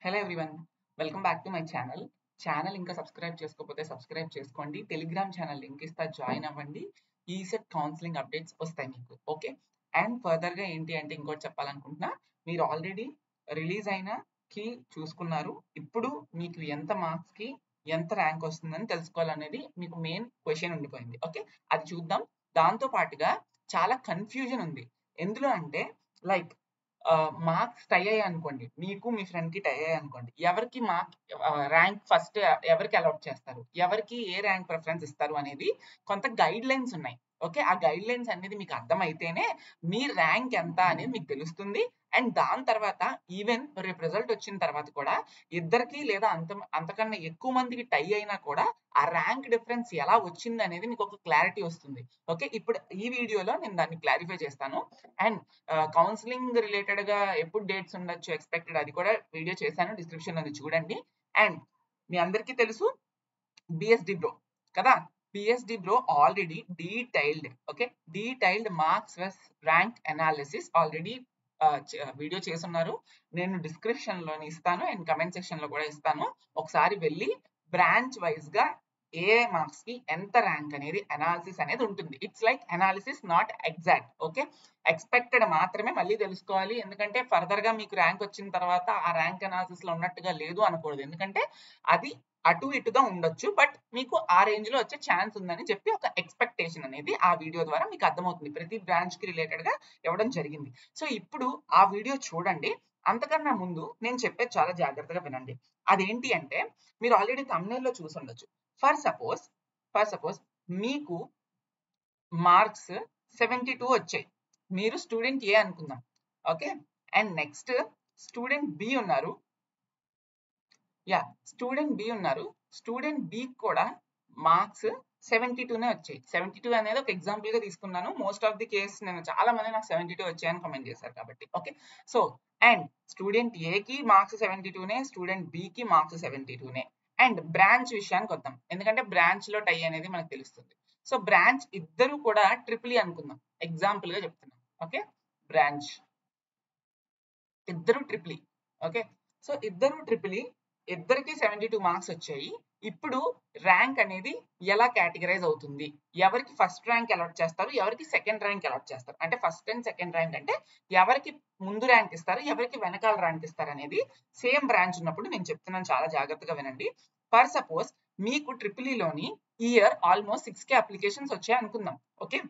Hello everyone, welcome back to my channel. Channel ఇంకా subscribe చేసుకోకపోతే subscribe చేసుకోండి. Telegram channel link ఇస్తా, join అవ్వండి. ఈసెట్ కౌన్సిలింగ్ అప్డేట్స్ వస్తాయి మీకు. ఓకే, అండ్ ఫర్దర్గా ఏంటి అంటే ఇంకోటి చెప్పాలనుకుంటున్నా, మీరు ఆల్రెడీ రిలీజ్ అయిన కి చూసుకున్నారు. ఇప్పుడు మీకు ఎంత మార్క్స్కి ఎంత ర్యాంక్ వస్తుందని తెలుసుకోవాలనేది మీకు మెయిన్ క్వశ్చన్ ఉండిపోయింది. ఓకే, అది చూద్దాం. దాంతో పాటుగా చాలా కన్ఫ్యూజన్ ఉంది. ఎందులో అంటే లైక్ మార్క్స్ టై అయ్యాయి అనుకోండి, మీకు మీ ఫ్రెండ్ కి టై అయ్యాయి అనుకోండి, ఎవరికి ర్యాంక్ ఫస్ట్ ఎవరికి అలాట్ చేస్తారు, ఎవరికి ఏ ర్యాంక్ ప్రిఫరెన్స్ ఇస్తారు అనేది కొంత గైడ్ లైన్స్ ఉన్నాయి. ఓకే, ఆ గైడ్ లైన్స్ అనేది మీకు అర్థమైతేనే మీ ర్యాంక్ ఎంత అనేది మీకు తెలుస్తుంది. అండ్ దాని తర్వాత ఈవెన్ రేపు రిజల్ట్ వచ్చిన తర్వాత కూడా ఇద్దరికి లేదా అంతకన్నా ఎక్కువ మందికి టై అయినా కూడా ఆ ర్యాంక్ డిఫరెన్స్ ఎలా వచ్చింది అనేది మీకు ఒక క్లారిటీ వస్తుంది. ఓకే, ఇప్పుడు ఈ వీడియోలో నేను దాన్ని క్లారిఫై చేస్తాను. అండ్ కౌన్సిలింగ్ రిలేటెడ్ గా ఎప్పుడు డేట్స్ ఉండొచ్చు ఎక్స్పెక్టెడ్, అది కూడా వీడియో చేశాను, డిస్క్రిప్షన్ లో చూడండి. అండ్ మీ అందరికీ తెలుసు బిఎస్డి బ్రో కదా, BSD bro already detailed marks vs rank analysis already video చేస్తున్నారు. నేను డిస్క్రిప్షన్ లో ఇస్తాను అండ్ కమెంట్ సెక్షన్ లో కూడా ఇస్తాను. ఒకసారి వెళ్ళి బ్రాంచ్ వైజ్ గా ఏ మార్క్స్ కి ఎంత ర్యాంక్ అనేది అనాలిసిస్ అనేది ఉంటుంది. It's like analysis, not exact. Okay, expected మాత్రమే మళ్ళీ తెలుసుకోవాలి. ఎందుకంటే ఫర్దర్ గా మీకు ర్యాంక్ వచ్చిన తర్వాత ఆ ర్యాంక్ అనాలిసిస్ లో ఉన్నట్టుగా లేదు అనకూడదు. ఎందుకంటే అది అటు ఇటుగా ఉండొచ్చు, బట్ మీకు ఆ రేంజ్ లో వచ్చే ఛాన్స్ ఉందని చెప్పి ఒక ఎక్స్పెక్టేషన్ అనేది ఆ వీడియో ద్వారా మీకు అర్థమవుతుంది. ప్రతి బ్రాంచ్ కి రిలేటెడ్ గా ఇవ్వడం జరిగింది. సో ఇప్పుడు ఆ వీడియో చూడండి. అంతకన్నా ముందు నేను చెప్పేది చాలా జాగ్రత్తగా వినండి. అదేంటి అంటే, మీరు ఆల్రెడీ thumbnail లో చూసి ఉండొచ్చు. ఫర్ సపోజ్ మీకు మార్క్స్ 72 వచ్చాయి. మీరు స్టూడెంట్ ఏ అనుకుందాం. Okay, and next student B ఉన్నారు. స్టూడెంట్ బి కూడా మార్క్స్ 72నే వచ్చాయి. 72 అనేది ఒక ఎగ్జాంపుల్ గా తీసుకున్నాను. మోస్ట్ ఆఫ్ ది కేస్ నేను చాలా మంది నాకు 72 వచ్చాయని కామెంట్ చేశారు కాబట్టి. ఓకే, సో అండ్ స్టూడెంట్ ఏ కి మార్క్స్ 72నే, స్టూడెంట్ బి కి మార్క్స్ 72నే. అండ్ బ్రాంచ్ విషయానికి వద్దాం, ఎందుకంటే బ్రాంచ్ లో టై అనేది మనకు తెలుస్తుంది. సో బ్రాంచ్ ఇద్దరు కూడా ట్రిపుల్ అనుకుందాం, ఎగ్జాంపుల్ గా చెప్తున్నాం. ఓకే, బ్రాంచ్ ఇద్దరు ట్రిపుల్. ఓకే, సో ఇద్దరికి 72 మార్క్స్ వచ్చాయి. ఇప్పుడు ర్యాంక్ అనేది ఎలా కేటగరైజ్ అవుతుంది, ఎవరికి ఫస్ట్ ర్యాంక్ అలాట్ చేస్తారు, ఎవరికి సెకండ్ ర్యాంక్ అలాట్ చేస్తారు, అంటే ఫస్ట్ అండ్ సెకండ్ ర్యాంక్ అంటే ఎవరికి ముందు ర్యాంక్ ఇస్తారు, ఎవరికి వెనకాల ర్యాంక్ ఇస్తారు అనేది సేమ్ బ్రాంచ్ ఉన్నప్పుడు నేను చెప్తున్నాను, చాలా జాగ్రత్తగా వినండి. ఫర్ సపోజ్ మీకు ట్రిపుల్ఈలోని ఇయర్ ఆల్మోస్ట్ 6K అప్లికేషన్స్ వచ్చాయి అనుకుందాం. ఓకే,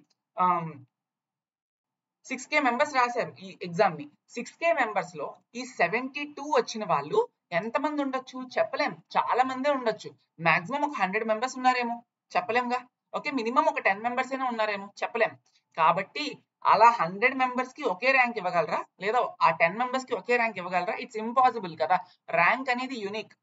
6K మెంబర్స్ రాశారు ఈ ఎగ్జామ్ ని. 6K మెంబర్స్ లో ఈ 72 వచ్చిన వాళ్ళు ఎంతమంది ఉండొచ్చు చెప్పలేం, చాలా మందే ఉండొచ్చు. మాక్సిమం ఒక 100 మెంబర్స్ ఉన్నారేమో, చెప్పలేంగా. ఓకే, మినిమం ఒక 10 మెంబర్స్ అయినా ఉన్నారేమో, చెప్పలేం. కాబట్టి అలా 100 మెంబర్స్ కి ఒకే ర్యాంక్ ఇవ్వగలరా, లేదా ఆ 10 మెంబర్స్ కి ఒకే ర్యాంక్ ఇవ్వగలరా? ఇట్స్ ఇంపాసిబుల్ కదా. ర్యాంక్ అనేది యూనిక్,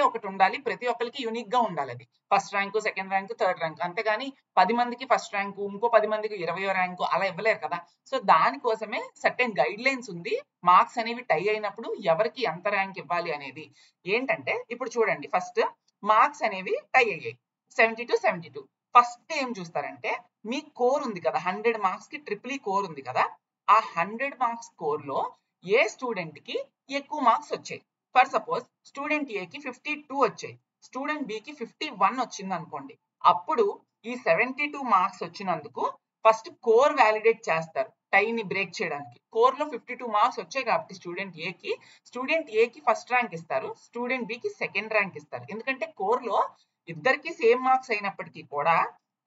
ఒకటి ఉండాలి, ప్రతి ఒక్కరికి యూనిక్ గా ఉండాలి. అది first rank, second rank, third rank, అంతేగాని 10 మందికి ఫస్ట్ ర్యాంకు, ఇంకో 10 మందికి 20వ ర్యాంకు అలా ఇవ్వలేరు కదా. సో దానికోసమే సర్టెన్ గైడ్ లైన్స్ ఉంది. మార్క్స్ అనేవి టై అయినప్పుడు ఎవరికి ఎంత ర్యాంక్ ఇవ్వాలి అనేది ఏంటంటే, ఇప్పుడు చూడండి, ఫస్ట్ మార్క్స్ అనేవి టై అయ్యాయి 72. ఫస్ట్ ఏం చూస్తారంటే, మీ కోర్ ఉంది కదా, 100 మార్క్స్ కి ట్రిపుల్ కోర్ ఉంది కదా, ఆ 100 మార్క్స్ కోర్ లో ఏ స్టూడెంట్ కి ఎక్కువ మార్క్స్ వచ్చాయి. ఫర్ సపోజ్ స్టూడెంట్ ఏ కి 52 వచ్చాయి, స్టూడెంట్ బి కి 51 వచ్చింది అనుకోండి. అప్పుడు ఈ 72 మార్క్స్ వచ్చినందుకు ఫస్ట్ కోర్ వ్యాలిడేట్ చేస్తారు, టైని బ్రేక్ చేయడానికి. కోర్ లో 52 మార్క్స్ వచ్చాయి కాబట్టి స్టూడెంట్ ఏ కి ఫస్ట్ ర్యాంక్ ఇస్తారు, స్టూడెంట్ బి కి సెకండ్ ర్యాంక్ ఇస్తారు. ఎందుకంటే కోర్ లో ఇద్దరికి సేమ్ మార్క్స్ అయినప్పటికీ కూడా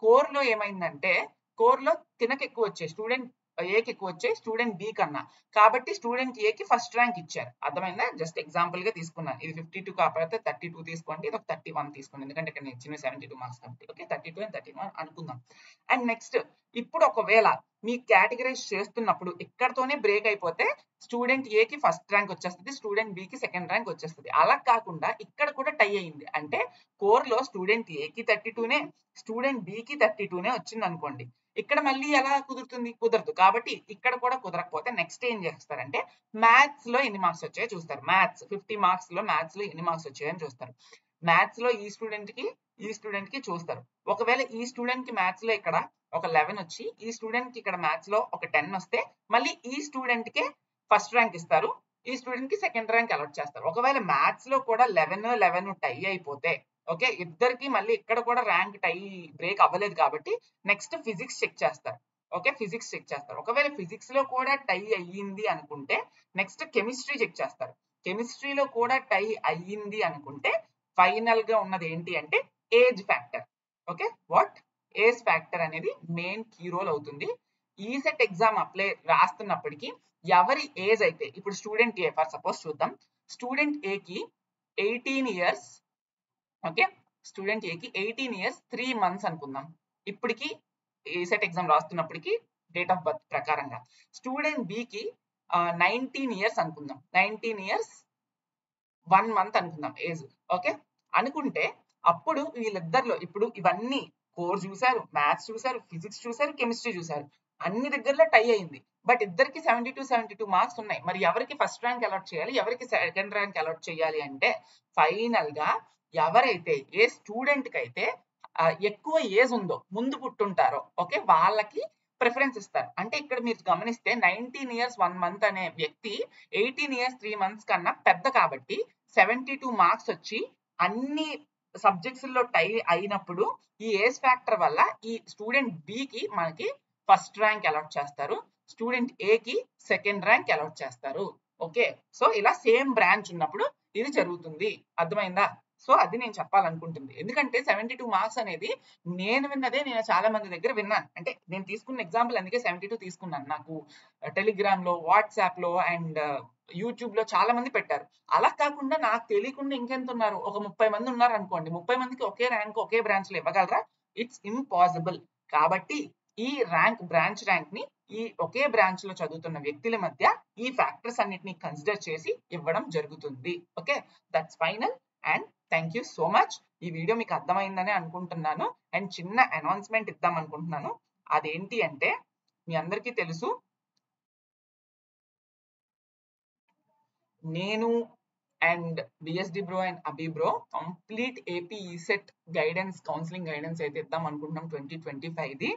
కోర్ లో ఏమైందంటే, కోర్ లో తినకు ఎక్కువ వచ్చాయి, స్టూడెంట్ ఏకి ఎక్కువ వచ్చాయి స్టూడెంట్ బి కన్నా. కాబట్టి స్టూడెంట్ ఏకి ఫస్ట్ ర్యాంక్ ఇచ్చారు. అర్థమైందా? జస్ట్ ఎగ్జాంపుల్ గా తీసుకున్నాను. ఇది 52 కాకపోతే 32 తీసుకోండి, ఇది ఒక 31 తీసుకోండి, ఎందుకంటే ఇక్కడ నేను ఇచ్చిన 72 మార్క్స్ కాబట్టి. ఓకే, 32 and 31 అనుకుందాం. అండ్ నెక్స్ట్, ఇప్పుడు ఒకవేళ మీ కేటగరైజ్ చేస్తున్నప్పుడు ఇక్కడతోనే బ్రేక్ అయిపోతే స్టూడెంట్ ఏకి ఫస్ట్ ర్యాంక్ వచ్చేస్తుంది, స్టూడెంట్ బికి సెకండ్ ర్యాంక్ వచ్చేస్తుంది. అలా కాకుండా ఇక్కడ కూడా టై అయింది అంటే, కోర్ లో స్టూడెంట్ ఏకి 32నే, స్టూడెంట్ బికి 32నే వచ్చింది అనుకోండి. ఇక్కడ మళ్ళీ ఎలా కుదురుతుంది? కుదరదు. కాబట్టి ఇక్కడ కూడా కుదరకపోతే నెక్స్ట్ ఏం చేస్తారంటే, మ్యాథ్స్ లో ఎన్ని మార్క్స్ వచ్చాయో చూస్తారు. మ్యాథ్స్ 50 మార్క్స్ లో మ్యాథ్స్ లో ఎన్ని మార్క్స్ వచ్చాయని చూస్తారు. మ్యాథ్స్ లో ఈ స్టూడెంట్ కి చూస్తారు. ఒకవేళ ఈ స్టూడెంట్ కి మ్యాథ్స్ లో ఇక్కడ ఒక 11 వచ్చి, ఈ స్టూడెంట్ కి ఇక్కడ మ్యాథ్స్ లో ఒక 10 వస్తే, మళ్ళీ ఈ స్టూడెంట్ కే ఫస్ట్ ర్యాంక్ ఇస్తారు, ఈ స్టూడెంట్ కి సెకండ్ ర్యాంక్ అలాట్ చేస్తారు. ఒకవేళ మ్యాథ్స్ లో కూడా 11 టై అయిపోతే ఓకే, ఇద్దరికి మళ్ళీ ఇక్కడ కూడా ర్యాంక్ టై బ్రేక్ అవ్వలేదు కాబట్టి నెక్స్ట్ ఫిజిక్స్ చెక్ చేస్తారు. ఓకే, ఫిజిక్స్ చెక్ చేస్తారు. ఒకవేళ ఫిజిక్స్ లో కూడా టై అయ్యింది అనుకుంటే నెక్స్ట్ కెమిస్ట్రీ చెక్ చేస్తారు. కెమిస్ట్రీలో కూడా టై అయ్యింది అనుకుంటే ఫైనల్ గా ఉన్నది ఏంటి అంటే age factor. Okay, what age factor అనేది మెయిన్ కీ రోల్ అవుతుంది. ఈ సెట్ ఎగ్జామ్ అప్లై రాస్తున్నప్పటికీ ఎవరి ఏజ్ అయితే, ఇప్పుడు స్టూడెంట్ ఏ ఫర్ సపోజ్ చూద్దాం, స్టూడెంట్ ఏ కి 18 ఇయర్స్, ఓకే, స్టూడెంట్ ఏ కి 18 ఇయర్స్ 3 months అనుకుందాం. ఇప్పటికి ఈ సెట్ ఎగ్జామ్ రాస్తున్నప్పటికి డేట్ ఆఫ్ బర్త్ ప్రకారంగా స్టూడెంట్ బి కి 19 ఇయర్స్ అనుకుందాం, 19 ఇయర్స్ 1 month అనుకుందాం ఏజ్. ఓకే, అనుకుంటే అప్పుడు వీళ్ళిద్దరిలో ఇప్పుడు ఇవన్నీ కోర్ చూసారు, మ్యాథ్స్ చూసారు, ఫిజిక్స్ చూసారు, కెమిస్ట్రీ చూసారు, అన్ని దగ్గరలో టై అయింది. బట్ ఇద్దరికి 72 మార్క్స్ ఉన్నాయి. మరి ఎవరికి ఫస్ట్ ర్యాంక్ అలాట్ చేయాలి, ఎవరికి సెకండ్ ర్యాంక్ అలాట్ చేయాలి అంటే ఫైనల్ గా ఎవరైతే ఏ స్టూడెంట్ కి అయితే ఎక్కువ ఏజ్ ఉందో, ముందు పుట్టుంటారో, ఓకే, వాళ్ళకి ప్రిఫరెన్స్ ఇస్తారు. అంటే ఇక్కడ మీరు గమనిస్తే 19 ఇయర్స్ 1 month అనే వ్యక్తి 18 ఇయర్స్ 3 months కన్నా పెద్ద కాబట్టి 72 మార్క్స్ వచ్చి అన్ని సబ్జెక్ట్స్ లో టై అయినప్పుడు ఈ ఏజ్ ఫ్యాక్టర్ వల్ల ఈ స్టూడెంట్ బి కి మనకి ఫస్ట్ ర్యాంక్ అలాట్ చేస్తారు, స్టూడెంట్ ఏ కి సెకండ్ ర్యాంక్ అలాట్ చేస్తారు. ఓకే, సో ఇలా సేమ్ బ్రాంచ్ ఉన్నప్పుడు ఇది జరుగుతుంది. అర్థమైందా? సో అది నేను చెప్పాలనుకుంటుంది. ఎందుకంటే 72 మార్క్స్ అనేది నేను విన్నదే, నేను చాలా మంది దగ్గర విన్నాను. అంటే నేను తీసుకున్న ఎగ్జాంపుల్ అందుకే 72 తీసుకున్నాను. నాకు టెలిగ్రామ్ లో, వాట్సాప్ లో అండ్ యూట్యూబ్ లో చాలా మంది పెట్టారు. అలా కాకుండా నాకు తెలియకుండా ఇంకెంత ఉన్నారు, ఒక 30 మంది ఉన్నారు అనుకోండి. 30 మందికి ఒకే ర్యాంక్ ఒకే బ్రాంచ్ లో ఇవ్వగలరా? It's impossible. కాబట్టి ఈ బ్రాంచ్ ర్యాంక్ ని ఈ ఒకే బ్రాంచ్ లో చదువుతున్న వ్యక్తుల మధ్య ఈ ఫ్యాక్టర్స్ అన్నిటిని కన్సిడర్ చేసి ఇవ్వడం జరుగుతుంది. Okay, that's final and thank you so much. ఈ వీడియో మీకు అర్థమైందని అనుకుంటున్నాను. అండ్ చిన్న అనౌన్స్మెంట్ ఇద్దాం అనుకుంటున్నాను. అదేంటి అంటే మీ అందరికీ తెలుసు, నేను and BSD bro and Abhi bro complete AP ECET guidance, counselling guidance అయితే ఇద్దాం అనుకుంటున్నాం 2025ది.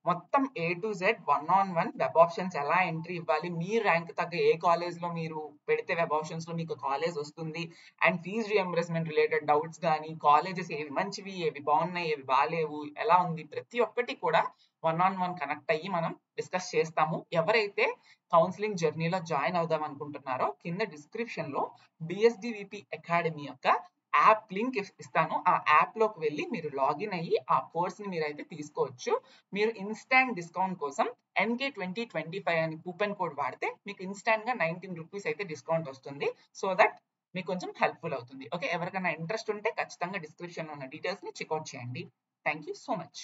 మొత్తం A to Z 1-on-1 web options ఎలా ఎంట్రీ ఇవ్వాలి, మీ ర్యాంక్ తగ్గ ఏ కాలేజ్ లో మీరు పెడితే వెబ్ ఆప్షన్స్ లో మీకు కాలేజ్ వస్తుంది, and fees reimbursement related doubts కానీ, కాలేజెస్ ఏవి మంచివి, ఏవి బాగున్నాయి, ఏవి బాగాలేవు, ఎలా ఉంది, ప్రతి ఒక్కటి కూడా 1-on-1 కనెక్ట్ అయ్యి మనం డిస్కస్ చేస్తాము. ఎవరైతే కౌన్సిలింగ్ జర్నీలో జాయిన్ అవుదాం అనుకుంటున్నారో కింద డిస్క్రిప్షన్ లో బిఎస్డివిపి అకాడమీ యొక్క యాప్ లింక్ ఇస్తాను. ఆ యాప్ లోకి వెళ్ళి మీరు లాగిన్ అయ్యి ఆ కోర్స్ ని మీరైతే తీసుకోవచ్చు. మీరు ఇన్స్టాంట్ డిస్కౌంట్ కోసం NK2025 అని కూపన్ కోడ్ వాడితే మీకు ఇన్స్టాంట్ గా 19 రూపీస్ అయితే డిస్కౌంట్ వస్తుంది. సో దట్ మీకు కొంచెం హెల్ప్ఫుల్ అవుతుంది. ఓకే, ఎవరికైనా ఇంట్రెస్ట్ ఉంటే ఖచ్చితంగా డిస్క్రిప్షన్ లో ఉన్న డీటెయిల్స్ ని చెక్అవుట్ చేయండి. Thank you so much.